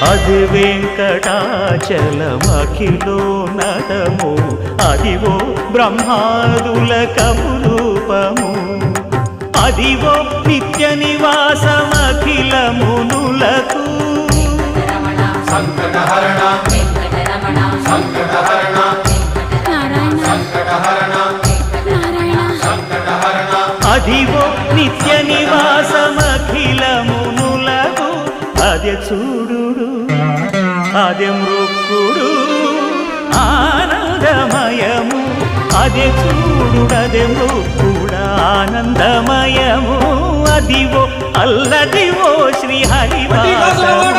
అది వెంకటాచలమఖిలోన్నతము అదివో బ్రహ్మాదుల కపురూపము అదివో నిత్య నివాసమఖిల మునులకు సంకటహరణ సంకటహరణ సంకటహరణ సంకటహరణ అదివో నిత్య నివాసమఖిల మునులకు అదే చూడు అదే మృక్కుడు ఆనందమయము అదే చూడుడదే మృక్కుడ ఆనందమయము అదివో అల్లదివో శ్రీ హరివాసము